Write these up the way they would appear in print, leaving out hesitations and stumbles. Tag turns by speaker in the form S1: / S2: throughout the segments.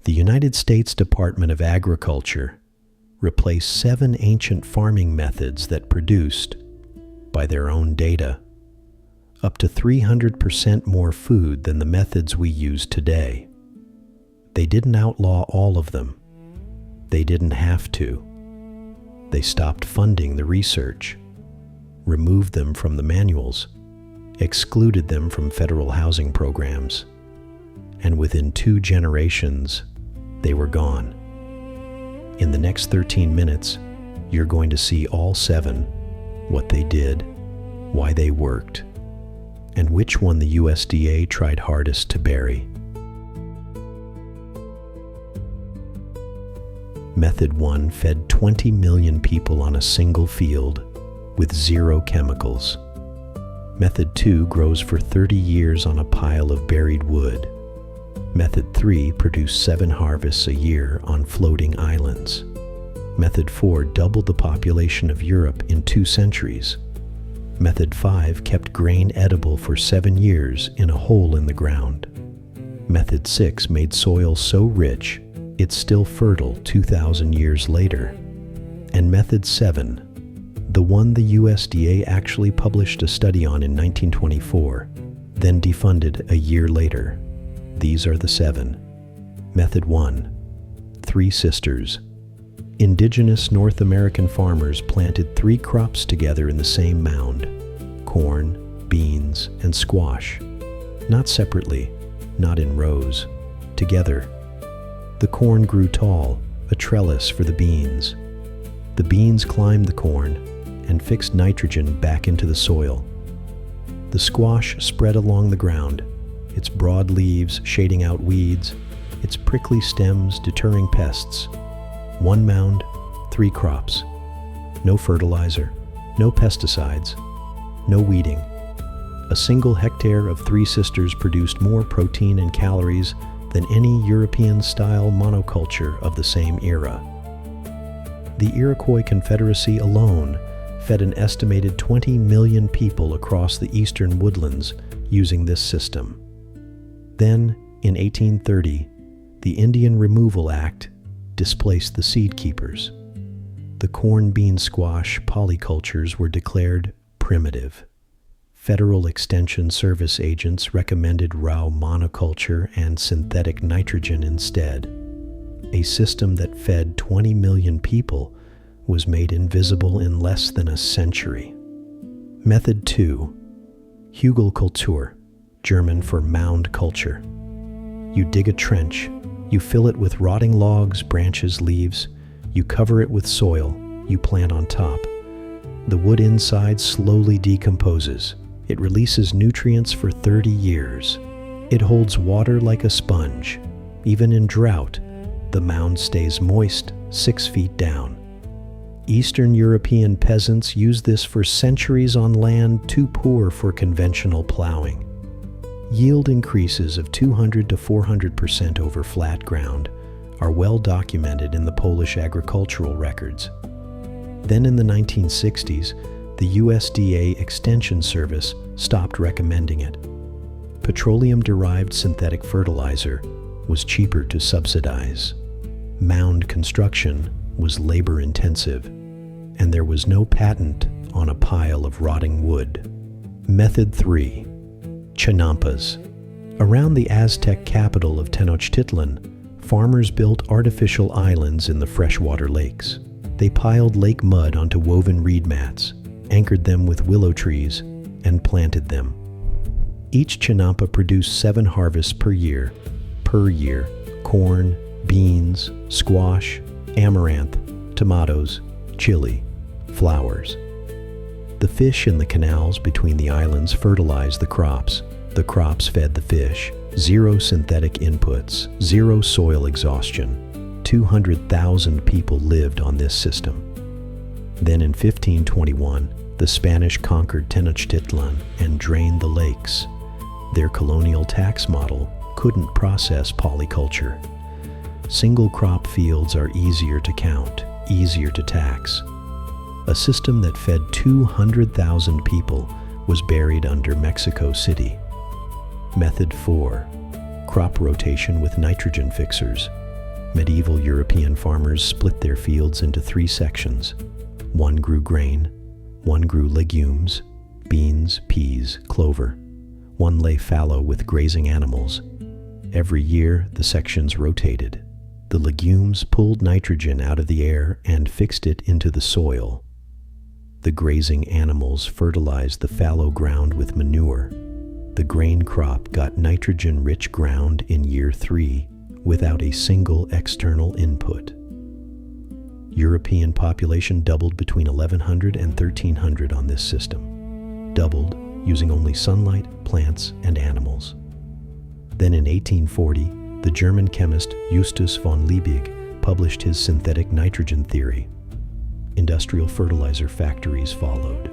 S1: The United States Department of Agriculture replaced 7 ancient farming methods that produced, by their own data, up to 300% more food than the methods we use today. They didn't outlaw all of them. They didn't have to. They stopped funding the research, removed them from the manuals, excluded them from federal housing programs, and within 2 generations, they were gone. In the next 13 minutes, you're going to see all 7, what they did, why they worked, and which one the USDA tried hardest to bury. Method 1 fed 20 million people on a single field with 0 chemicals. Method 2 grows for 30 years on a pile of buried wood. Method 3 produced 7 harvests a year on floating islands. Method 4 doubled the population of Europe in 2 centuries. Method 5 kept grain edible for 7 years in a hole in the ground. Method 6 made soil so rich it's still fertile 2,000 years later. And Method 7, the one the USDA actually published a study on in 1924, then defunded a year later. These are the 7. Method 1. 3 sisters. Indigenous North American farmers planted 3 crops together in the same mound: corn, beans, and squash. Not separately, not in rows, together. The corn grew tall, a trellis for the beans. The beans climbed the corn and fixed nitrogen back into the soil. The squash spread along the ground, its broad leaves shading out weeds, its prickly stems deterring pests. 1 mound, 3 crops. No fertilizer, no pesticides, no weeding. A single hectare of 3 sisters produced more protein and calories than any European-style monoculture of the same era. The Iroquois Confederacy alone fed an estimated 20 million people across the eastern woodlands using this system. Then, in 1830, the Indian Removal Act displaced the seed keepers. The corn, bean, squash polycultures were declared primitive. Federal Extension Service agents recommended raw monoculture and synthetic nitrogen instead. A system that fed 20 million people was made invisible in less than a century. Method 2. Hugelkultur, German for mound culture. You dig a trench, you fill it with rotting logs, branches, leaves, you cover it with soil, you plant on top. The wood inside slowly decomposes. It releases nutrients for 30 years. It holds water like a sponge. Even in drought, the mound stays moist 6 feet down. Eastern European peasants used this for centuries on land too poor for conventional plowing. Yield increases of 200 to 400% over flat ground are well documented in the Polish agricultural records. Then in the 1960s, the USDA Extension Service stopped recommending it. Petroleum-derived synthetic fertilizer was cheaper to subsidize. Mound construction was labor-intensive, and there was no patent on a pile of rotting wood. Method 3. Chinampas. Around the Aztec capital of Tenochtitlan, farmers built artificial islands in the freshwater lakes. They piled lake mud onto woven reed mats, anchored them with willow trees, and planted them. Each Chinampa produced 7 harvests per year, corn, beans, squash, amaranth, tomatoes, chili, flowers. The fish in the canals between the islands fertilized the crops. The crops fed the fish. 0 synthetic inputs, 0 soil exhaustion. 200,000 people lived on this system. Then in 1521, the Spanish conquered Tenochtitlan and drained the lakes. Their colonial tax model couldn't process polyculture. Single crop fields are easier to count, easier to tax. A system that fed 200,000 people was buried under Mexico City. Method 4. Crop rotation with nitrogen fixers. Medieval European farmers split their fields into 3 sections. One grew grain, one grew legumes, beans, peas, clover. One lay fallow with grazing animals. Every year, the sections rotated. The legumes pulled nitrogen out of the air and fixed it into the soil. The grazing animals fertilized the fallow ground with manure. The grain crop got nitrogen-rich ground in year 3 without a single external input. European population doubled between 1100 and 1300 on this system. Doubled using only sunlight, plants, and animals. Then in 1840, the German chemist Justus von Liebig published his synthetic nitrogen theory. Industrial fertilizer factories followed.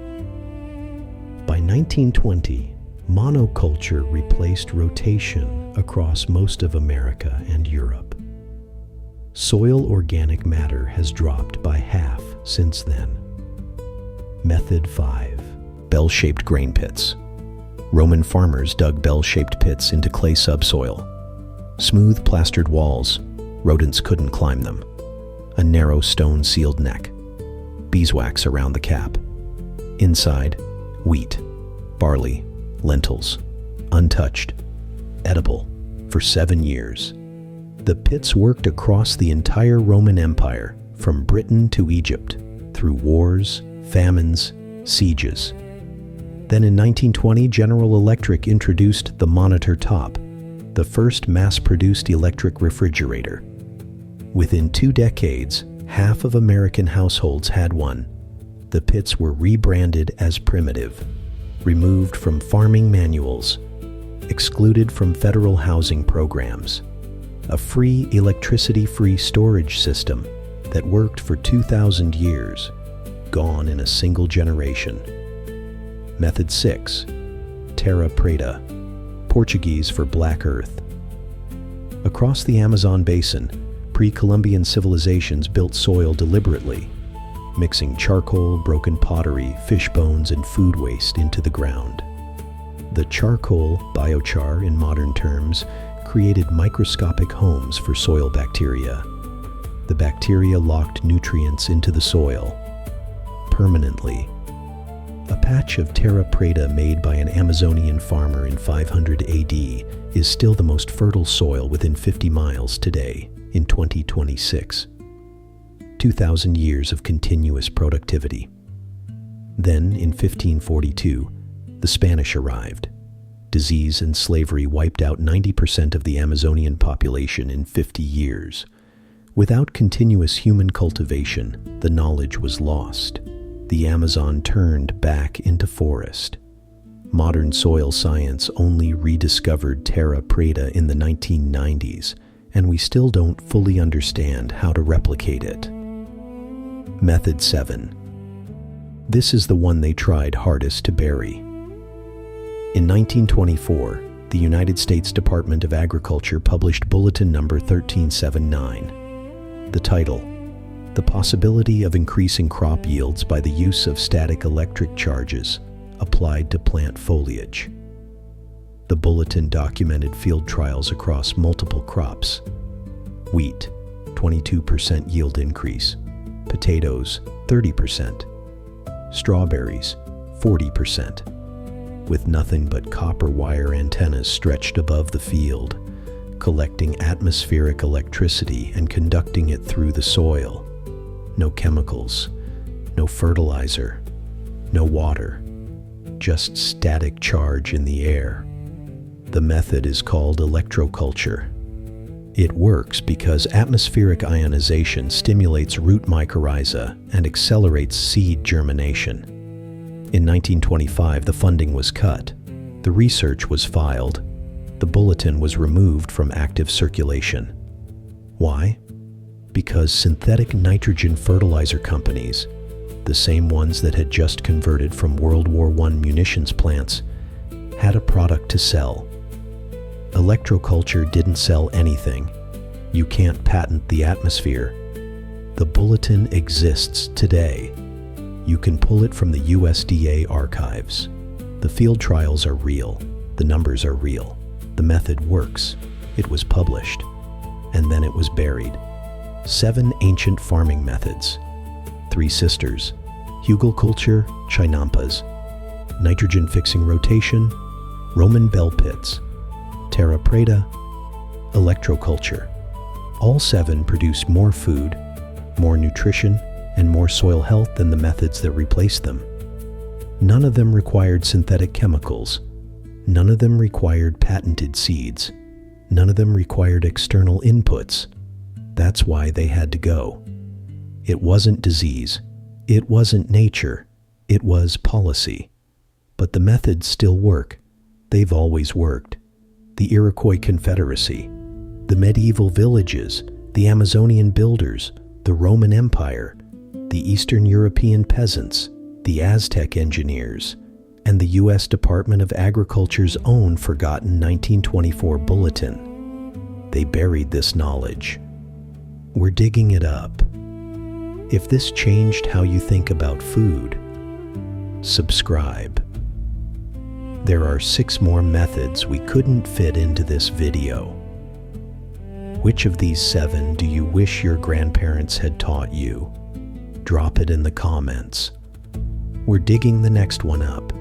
S1: By 1920, monoculture replaced rotation across most of America and Europe. Soil organic matter has dropped by half since then. Method 5. Bell-shaped grain pits. Roman farmers dug bell-shaped pits into clay subsoil. Smooth plastered walls. Rodents couldn't climb them. A narrow stone-sealed neck. Beeswax around the cap. Inside, wheat, barley, lentils, untouched, edible, for 7 years. The pits worked across the entire Roman Empire, from Britain to Egypt, through wars, famines, sieges. Then in 1920, General Electric introduced the Monitor Top, the first mass-produced electric refrigerator. Within 2 decades, half of American households had one. The pits were rebranded as primitive, removed from farming manuals, excluded from federal housing programs. A free electricity-free storage system that worked for 2,000 years, gone in a single generation. Method 6. Terra Preta, Portuguese for Black Earth. Across the Amazon basin, pre-Columbian civilizations built soil deliberately, mixing charcoal, broken pottery, fish bones, and food waste into the ground. The charcoal, biochar in modern terms, created microscopic homes for soil bacteria. The bacteria locked nutrients into the soil permanently. A patch of Terra Preta made by an Amazonian farmer in 500 AD is still the most fertile soil within 50 miles today, in 2026. 2,000 years of continuous productivity. Then, in 1542, the Spanish arrived. Disease and slavery wiped out 90% of the Amazonian population in 50 years. Without continuous human cultivation, the knowledge was lost. The Amazon turned back into forest. Modern soil science only rediscovered Terra Preta in the 1990s, and we still don't fully understand how to replicate it. Method 7. This is the one they tried hardest to bury. In 1924, the United States Department of Agriculture published Bulletin No. 1379. The title, "The Possibility of Increasing Crop Yields by the Use of Static Electric Charges Applied to Plant Foliage." The bulletin documented field trials across multiple crops. Wheat, 22% yield increase. Potatoes, 30%. Strawberries, 40%. With nothing but copper wire antennas stretched above the field, collecting atmospheric electricity and conducting it through the soil. No chemicals, no fertilizer, no water, just static charge in the air. The method is called electroculture. It works because atmospheric ionization stimulates root mycorrhiza and accelerates seed germination. In 1925, the funding was cut. The research was filed. The bulletin was removed from active circulation. Why? Because synthetic nitrogen fertilizer companies, the same ones that had just converted from World War I munitions plants, had a product to sell. Electroculture didn't sell anything. You can't patent the atmosphere. The bulletin exists today. You can pull it from the USDA archives. The field trials are real. The numbers are real. The method works. It was published. And then it was buried. 7 ancient farming methods. 3 sisters: Hugelkulture, Chinampas, nitrogen-fixing rotation, Roman bell pits, Terra, Preta, Electroculture. All 7 produce more food, more nutrition, and more soil health than the methods that replaced them. None of them required synthetic chemicals. None of them required patented seeds. None of them required external inputs. That's why they had to go. It wasn't disease. It wasn't nature. It was policy. But the methods still work. They've always worked. The Iroquois Confederacy, the medieval villages, the Amazonian builders, the Roman Empire, the Eastern European peasants, the Aztec engineers, and the U.S. Department of Agriculture's own forgotten 1924 bulletin. They buried this knowledge. We're digging it up. If this changed how you think about food, subscribe. There are 6 more methods we couldn't fit into this video. Which of these 7 do you wish your grandparents had taught you? Drop it in the comments. We're digging the next one up.